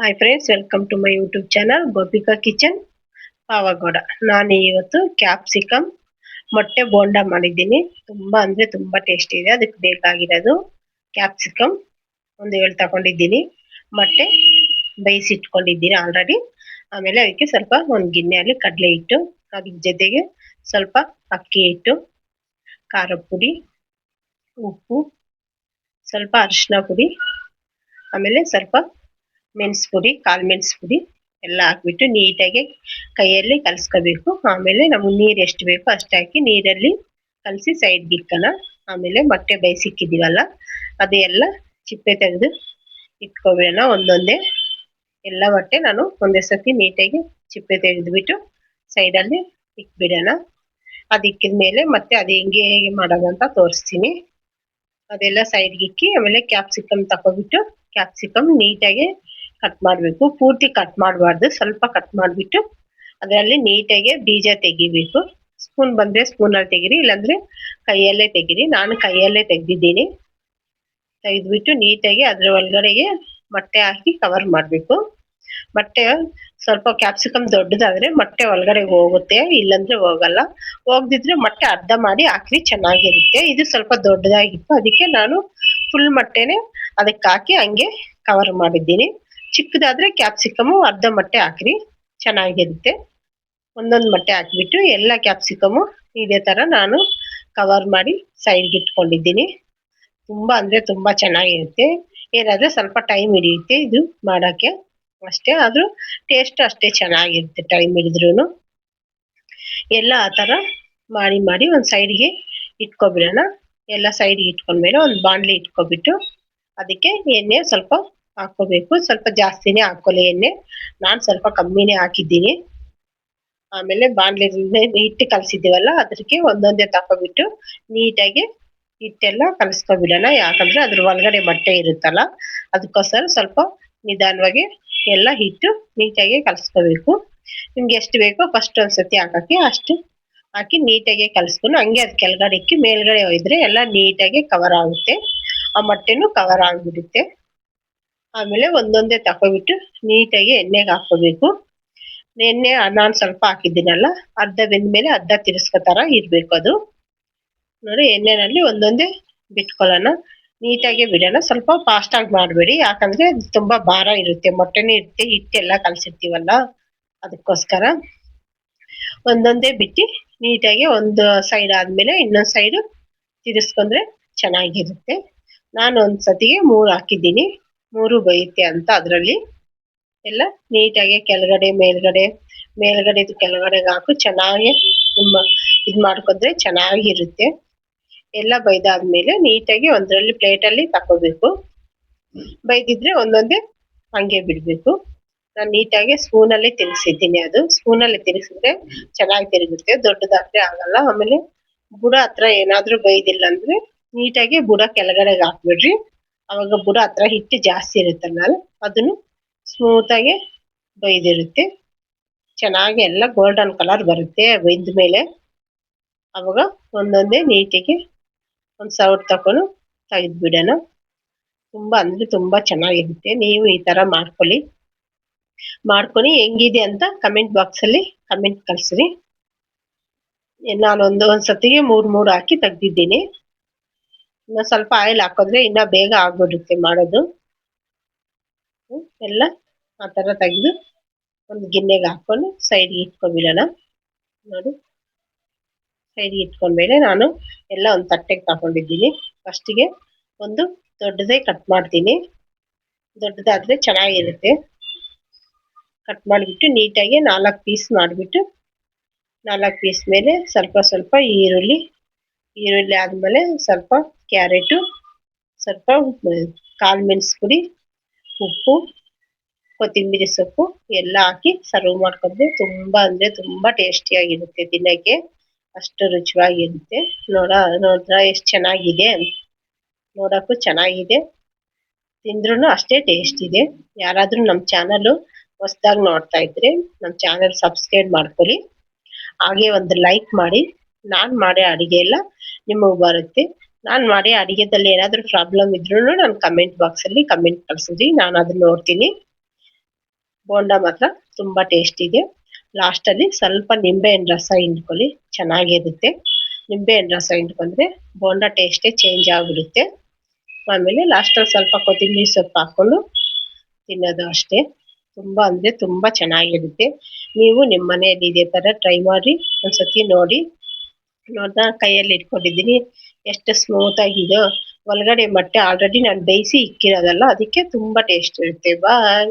Hi friends, welcome to my YouTube channel Gopika kitchen Pavagowda. ನಾನು ಇವತ್ತು capsicum ಮೊಟ್ಟೆ ಬೋಂಡ ಮಾಡಿದ್ದೀನಿ. ತುಂಬಾ ಅಂದ್ರೆ ತುಂಬಾ ಟೇಸ್ಟಿ ಇದೆ. ಅದಕ್ಕೆ ಬೇಕಾಗಿರೋದು ಕ್ಯಾಪ್ಸಿಕಮ್ ಒಂದು 7 ತಗೊಂಡಿದ್ದೀನಿ. ಮೊಟ್ಟೆ ಬೇಯಿಸಿಟ್ಕೊಂಡಿದ್ದೀನಿ ಆಲ್ರೆಡಿ. ಆಮೇಲೆ ಅದಕ್ಕೆ ಸ್ವಲ್ಪ ಒಂದು ಗಿಣ್ಣೆಯಲ್ಲಿ ಕಡಲೆ ಹಿಟ್ಟು, ಅದ್ರ ಜೊತೆಗೆ ಸ್ವಲ್ಪ ಅಕ್ಕಿ ಹಿಟ್ಟು, ಖಾರ ಪುಡಿ, ಉಪ್ಪು, ಸ್ವಲ್ಪ ಅರಿಶಿನ ಪುಡಿ, ಆಮೇಲೆ ಸ್ವಲ್ಪ ಮೆಣಸು ಪುಡಿ, ಕಾಳು ಮೆಣಸು ಪುಡಿ ಎಲ್ಲ ಹಾಕ್ಬಿಟ್ಟು ನೀಟಾಗಿ ಕೈಯಲ್ಲಿ ಕಲಿಸ್ಕೋಬೇಕು. ಆಮೇಲೆ ನಮಗೆ ನೀರು ಎಷ್ಟು ಬೇಕೋ ಅಷ್ಟು ಹಾಕಿ ನೀರಲ್ಲಿ ಕಲಸಿ ಸೈಡ್ಗೆ ಇಟ್ಕೋಣ. ಆಮೇಲೆ ಮೊಟ್ಟೆ ಬೇಯಿಸಿಕ್ಕಿದ್ದೀವಲ್ಲ ಅದು ಎಲ್ಲ ಚಿಪ್ಪೆ ತೆಗೆದು ಇಟ್ಕೊಬೇಡ ಒಂದೊಂದೇ. ಎಲ್ಲ ಮೊಟ್ಟೆ ನಾನು ಒಂದೇ ಸತಿ ನೀಟಾಗಿ ಚಿಪ್ಪೆ ತೆಗೆದುಬಿಟ್ಟು ಸೈಡಲ್ಲಿ ಇಟ್ಬಿಡೋಣ. ಅದು ಇಕ್ಕಿದ ಮೇಲೆ ಮತ್ತೆ ಅದು ಹೆಂಗೆ ಹೇಗೆ ಮಾಡೋದಂತ ತೋರಿಸ್ತೀನಿ. ಅದೆಲ್ಲ ಸೈಡ್ಗೆ ಇಕ್ಕಿ ಆಮೇಲೆ ಕ್ಯಾಪ್ಸಿಕಮ್ ತಗೊಬಿಟ್ಟು ಕ್ಯಾಪ್ಸಿಕಮ್ ನೀಟಾಗಿ ಕಟ್ ಮಾಡಬೇಕು. ಪೂರ್ತಿ ಕಟ್ ಮಾಡಬಾರ್ದು, ಸ್ವಲ್ಪ ಕಟ್ ಮಾಡಿಬಿಟ್ಟು ಅದರಲ್ಲಿ ನೀಟಾಗಿ ಬೀಜ ತೆಗಿಬೇಕು. ಸ್ಪೂನ್ ಬಂದರೆ ಸ್ಪೂನಲ್ಲಿ ತೆಗೀರಿ, ಇಲ್ಲಾಂದರೆ ಕೈಯಲ್ಲೇ ತೆಗೀರಿ. ನಾನು ಕೈಯಲ್ಲೇ ತೆಗೆದಿದ್ದೀನಿ. ತೆಗೆದ್ಬಿಟ್ಟು ನೀಟಾಗಿ ಅದರ ಒಳಗಡೆಗೆ ಮೊಟ್ಟೆ ಹಾಕಿ ಕವರ್ ಮಾಡಬೇಕು. ಮೊಟ್ಟೆ ಸ್ವಲ್ಪ ಕ್ಯಾಪ್ಸಿಕಮ್ ದೊಡ್ಡದಾದರೆ ಮೊಟ್ಟೆ ಒಳಗಡೆ ಹೋಗುತ್ತೆ, ಇಲ್ಲಾಂದರೆ ಹೋಗಲ್ಲ. ಹೋಗದಿದ್ರೆ ಮೊಟ್ಟೆ ಅರ್ಧ ಮಾಡಿ ಹಾಕಿ ಚೆನ್ನಾಗಿರುತ್ತೆ. ಇದು ಸ್ವಲ್ಪ ದೊಡ್ಡದಾಗಿತ್ತು, ಅದಕ್ಕೆ ನಾನು ಫುಲ್ ಮೊಟ್ಟೆನೇ ಅದಕ್ಕೆ ಹಾಕಿ ಹಂಗೆ ಕವರ್ ಮಾಡಿದ್ದೀನಿ. ಚಿಕ್ಕದಾದ್ರೆ ಕ್ಯಾಪ್ಸಿಕಮ್ ಅರ್ಧ ಮೊಟ್ಟೆ ಹಾಕ್ರಿ, ಚೆನ್ನಾಗಿರುತ್ತೆ. ಒಂದೊಂದು ಮೊಟ್ಟೆ ಹಾಕಿಬಿಟ್ಟು ಎಲ್ಲ ಕ್ಯಾಪ್ಸಿಕಮ್ ಇದೇ ತರ ನಾನು ಕವರ್ ಮಾಡಿ ಸೈಡ್ಗೆ ಇಟ್ಕೊಂಡಿದ್ದೀನಿ. ತುಂಬಾ ಅಂದ್ರೆ ತುಂಬಾ ಚೆನ್ನಾಗಿರುತ್ತೆ. ಏನಾದ್ರೆ ಸ್ವಲ್ಪ ಟೈಮ್ ಹಿಡಿಯುತ್ತೆ ಇದು ಮಾಡೋಕ್ಕೆ ಅಷ್ಟೇ, ಆದ್ರೂ ಟೇಸ್ಟ್ ಅಷ್ಟೇ ಚೆನ್ನಾಗಿರುತ್ತೆ ಟೈಮ್ ಹಿಡಿದ್ರೂ. ಎಲ್ಲ ಆ ಥರ ಮಾಡಿ ಮಾಡಿ ಒಂದು ಸೈಡ್ಗೆ ಇಟ್ಕೊಬಿಡೋಣ. ಎಲ್ಲ ಸೈಡ್ಗೆ ಇಟ್ಕೊಂಡ್ಮೇಲೆ ಒಂದು ಬಾಣಲಿ ಇಟ್ಕೊಬಿಟ್ಟು ಅದಕ್ಕೆ ಎಣ್ಣೆ ಸ್ವಲ್ಪ ಹಾಕೋಬೇಕು. ಸ್ವಲ್ಪ ಜಾಸ್ತಿನೇ ಹಾಕೊಳ್ಳಿ ಎಣ್ಣೆ, ನಾನು ಸ್ವಲ್ಪ ಕಮ್ಮಿನೇ ಹಾಕಿದ್ದೀನಿ. ಆಮೇಲೆ ಬಾಣಲಿ ಹಿಟ್ಟು ಕಲಸಿದ್ದೀವಲ್ಲ ಅದಕ್ಕೆ ಒಂದೊಂದೇ ತಗೊಬಿಟ್ಟು ನೀಟಾಗಿ ಹಿಟ್ಟೆಲ್ಲ ಕಲಸ್ಕೊಬಿಡೋಣ. ಯಾಕಂದ್ರೆ ಅದ್ರ ಒಳಗಡೆ ಮೊಟ್ಟೆ ಇರುತ್ತಲ್ಲ, ಅದಕ್ಕೋಸ್ಕರ ಸ್ವಲ್ಪ ನಿಧಾನವಾಗಿ ಎಲ್ಲ ಹಿಟ್ಟು ನೀಟಾಗಿ ಕಲಸ್ಕೋಬೇಕು. ನಿಮ್ಗೆ ಎಷ್ಟು ಬೇಕೋ ಫಸ್ಟ್ ಒಂದ್ಸತಿ ಹಾಕಕ್ಕೆ ಅಷ್ಟು ಹಾಕಿ ನೀಟಾಗಿ ಕಲಸ್ಕೊಂಡು ಹಂಗೆ ಅದು ಕೆಳಗಡೆ ಇಕ್ಕಿ ಮೇಲ್ಗಡೆ ಒಯ್ದ್ರೆ ಎಲ್ಲ ನೀಟಾಗಿ ಕವರ್ ಆಗುತ್ತೆ. ಆ ಮೊಟ್ಟೆನೂ ಕವರ್ ಆಗಿಬಿಡುತ್ತೆ. ಆಮೇಲೆ ಒಂದೊಂದೇ ತಗೊಬಿಟ್ಟು ನೀಟಾಗಿ ಎಣ್ಣೆಗೆ ಹಾಕೋಬೇಕು. ಎಣ್ಣೆ ನಾನು ಸ್ವಲ್ಪ ಹಾಕಿದ್ದೀನಲ್ಲ, ಅರ್ಧ ಬೆಂದ್ಮೇಲೆ ಅರ್ಧ ತಿರ್ಸ್ಕೋ ಥರ ಇರಬೇಕು ಅದು. ನೋಡಿ, ಎಣ್ಣೆನಲ್ಲಿ ಒಂದೊಂದೇ ಬಿಟ್ಕೊಳ್ಳೋಣ, ನೀಟಾಗಿ ಬಿಡೋಣ. ಸ್ವಲ್ಪ ಫಾಸ್ಟಾಗಿ ಮಾಡಬೇಡಿ, ಯಾಕಂದ್ರೆ ತುಂಬಾ ಭಾರ ಇರುತ್ತೆ, ಮೊಟ್ಟೆನೇ ಇರುತ್ತೆ, ಹಿಟ್ಟೆಲ್ಲ ಕಲಸಿರ್ತೀವಲ್ಲ ಅದಕ್ಕೋಸ್ಕರ. ಒಂದೊಂದೇ ಬಿಟ್ಟು ನೀಟಾಗಿ ಒಂದು ಸೈಡ್ ಆದಮೇಲೆ ಇನ್ನೊಂದು ಸೈಡು ತಿರ್ಸ್ಕೊಂಡ್ರೆ ಚೆನ್ನಾಗಿರುತ್ತೆ. ನಾನು ಒಂದು ಸತಿಗೆ 3 ಹಾಕಿದ್ದೀನಿ, 3 ಬೇಯುತ್ತೆ ಅಂತ. ಅದರಲ್ಲಿ ಎಲ್ಲ ನೀಟಾಗಿ ಕೆಳಗಡೆ ಮೇಲ್ಗಡೆ ಕೆಳಗಡೆಗೆ ಹಾಕು ಚೆನ್ನಾಗಿ ಇದು ಮಾಡ್ಕೊಂಡ್ರೆ ಚೆನ್ನಾಗಿರುತ್ತೆ. ಎಲ್ಲ ಬೈದಾದ್ಮೇಲೆ ನೀಟಾಗಿ ಒಂದರಲ್ಲಿ ಪ್ಲೇಟಲ್ಲಿ ತಗೋಬೇಕು. ಬೈದಿದ್ರೆ ಒಂದೊಂದೇ ಹಂಗೆ ಬಿಡಬೇಕು. ನಾನು ನೀಟಾಗಿ ಸ್ಪೂನಲ್ಲಿ ತಿರುಗಿಸಿದ್ದೀನಿ. ಅದು ಸ್ಪೂನಲ್ಲಿ ತಿರುಗಿಸಿದ್ರೆ ಚೆನ್ನಾಗಿ ತಿರುಗುತ್ತೆ, ದೊಡ್ಡದಾದ್ರೆ ಆಗಲ್ಲ. ಆಮೇಲೆ ಬುಡ ಹತ್ರ ಏನಾದರೂ ಬೈದಿಲ್ಲ ಅಂದ್ರೆ ನೀಟಾಗಿ ಬುಡ ಕೆಳಗಡೆಗೆ ಹಾಕ್ಬಿಡ್ರಿ. ಅವಾಗ ಬುಡ ಹತ್ರ ಹಿಟ್ಟು ಜಾಸ್ತಿ ಇರುತ್ತಲ್ಲ, ಅದನ್ನು ಸ್ಮೂತಾಗಿ ಬೈದಿರುತ್ತೆ. ಚೆನ್ನಾಗಿ ಎಲ್ಲ ಗೋಲ್ಡನ್ ಕಲರ್ ಬರುತ್ತೆ ಬೆಂದ ಮೇಲೆ. ಅವಾಗ ಒಂದೊಂದೇ ನೀಟಿಗೆ ಒಂದು ಸೌಟ್ ತಕೊಂಡು ತೆಗೆದ್ಬಿಡೋಣ. ತುಂಬಾ ಅಂದ್ರೆ ತುಂಬಾ ಚೆನ್ನಾಗಿರುತ್ತೆ. ನೀವು ಈ ತರ ಮಾಡ್ಕೊಳ್ಳಿ ಹೆಂಗಿದೆ ಅಂತ ಕಮೆಂಟ್ ಬಾಕ್ಸ್ ಅಲ್ಲಿ ಕಮೆಂಟ್ ಕಳಿಸ್ರಿ. ನಾನು ಒಂದ್ಸತಿಗೆ 3 ಹಾಕಿ ತೆಗ್ದಿದ್ದೀನಿ. ಇನ್ನ ಸ್ವಲ್ಪ ಆಯಿಲ್ ಹಾಕಿದ್ರೆ ಇನ್ನ ಬೇಗ ಆಗ್ಬಿಡುತ್ತೆ ಮಾಡೋದು. ಎಲ್ಲ ಆ ತರ ತೆಗೆದು ಒಂದು ಗಿಣ್ಣೆಗೆ ಹಾಕೊಂಡು ಸೈಡ್ಗೆ ಇಟ್ಕೊಬಿಡೋಣ. ನೋಡಿ, ಸೈಡ್ಗೆ ಇಟ್ಕೊಂಡ್ಮೇಲೆ ನಾನು ಎಲ್ಲ ಒಂದು ತಟ್ಟೆಗೆ ತಗೊಂಡಿದ್ದೀನಿ. ಫಸ್ಟಿಗೆ ಒಂದು ದೊಡ್ಡದೇ ಕಟ್ ಮಾಡ್ತೀನಿ, ದೊಡ್ಡದಾದ್ರೆ ಚೆನ್ನಾಗಿರುತ್ತೆ. ಕಟ್ ಮಾಡಿಬಿಟ್ಟು ನೀಟಾಗಿ 4 ಪೀಸ್ ಮಾಡಿಬಿಟ್ಟು 4 ಪೀಸ್ ಮೇಲೆ ಸ್ವಲ್ಪ ಸ್ವಲ್ಪ ಈರುಳ್ಳಿ ಆದಮೇಲೆ ಸ್ವಲ್ಪ ಕ್ಯಾರೆಟು, ಸ್ವಲ್ಪ ಕಾಳು ಮೆಣಸು ಪುಡಿ, ಉಪ್ಪು, ಕೊತ್ತಂಬರಿ ಸೊಪ್ಪು ಎಲ್ಲ ಹಾಕಿ ಸರ್ವ್ ಮಾಡ್ಕೊಂಡ್ರೆ ತುಂಬಾ ಅಂದ್ರೆ ತುಂಬಾ ಟೇಸ್ಟಿಯಾಗಿರುತ್ತೆ. ತಿನ್ನಕ್ಕೆ ಅಷ್ಟು ರುಚಿಯಾಗಿರುತ್ತೆ. ನೋಡ್ರ ಎಷ್ಟು ಚೆನ್ನಾಗಿದೆ, ನೋಡಕ್ಕೂ ಚೆನ್ನಾಗಿದೆ, ತಿಂದ್ರೂ ಅಷ್ಟೇ ಟೇಸ್ಟ್ ಇದೆ. ಯಾರಾದ್ರೂ ನಮ್ಮ ಚಾನಲ್ ಹೊಸದಾಗಿ ನೋಡ್ತಾ ಇದ್ರೆ ನಮ್ಮ ಚಾನಲ್ ಸಬ್ಸ್ಕ್ರೈಬ್ ಮಾಡ್ಕೊಳ್ಳಿ, ಹಾಗೆ ಒಂದು ಲೈಕ್ ಮಾಡಿ. ನಾನು ಮಾಡೋ ಅಡಿಗೆ ಎಲ್ಲ ನಿಮಗೆ ಬರುತ್ತೆ. ನಾನು ಮಾಡಿ ಅಡಿಗೆದಲ್ಲಿ ಏನಾದರೂ ಪ್ರಾಬ್ಲಮ್ ಇದ್ರೂ ನಾನು ಕಮೆಂಟ್ ಬಾಕ್ಸಲ್ಲಿ ಕಮೆಂಟ್ ಕಳಿಸಿದ್ರಿ, ನಾನು ಅದನ್ನ ನೋಡ್ತೀನಿ. ಬೋಂಡ ಮಾತ್ರ ತುಂಬಾ ಟೇಸ್ಟ್ ಇದೆ. ಲಾಸ್ಟ್ ಅಲ್ಲಿ ಸ್ವಲ್ಪ ನಿಂಬೆ ಹಣ್ಣು ರಸ ಹಿಂಡ್ಕೊಳ್ಳಿ, ಚೆನ್ನಾಗಿರುತ್ತೆ. ನಿಂಬೆ ಹಣ್ಣು ರಸ ಹಿಂಡ್ಕೊಂಡ್ರೆ ಬೋಂಡ ಟೇಸ್ಟೇ ಚೇಂಜ್ ಆಗ್ಬಿಡುತ್ತೆ. ಆಮೇಲೆ ಲಾಸ್ಟ್ ಅಲ್ಲಿ ಸ್ವಲ್ಪ ಕೊತ್ತಂಬರಿ ಸೊಪ್ಪು ಹಾಕೊಂಡು ತಿನ್ನೋದು ಅಷ್ಟೇ. ತುಂಬಾ ಅಂದ್ರೆ ತುಂಬಾ ಚೆನ್ನಾಗಿರುತ್ತೆ. ನೀವು ನಿಮ್ಮ ಮನೆಯಲ್ಲಿ ಇದೇ ತರ ಟ್ರೈ ಮಾಡಿ ಒಂದ್ಸತಿ ನೋಡಿ. ನೋಡ್ದ ಕೈಯಲ್ಲಿ ಇಟ್ಕೊಂಡಿದ್ದೀನಿ ಎಷ್ಟು ಸ್ಮೂತ್ ಆಗಿದೆಯೋ. ಒಳಗಡೆ ಮೊಟ್ಟೆ ಆಲ್ರೆಡಿ ನಾನು ಬೇಯಿಸಿ ಇಕ್ಕಿರೋದಲ್ಲ, ಅದಕ್ಕೆ ತುಂಬಾ ಟೇಸ್ಟ್ ಇರುತ್ತೆ. ಬಾಯ್.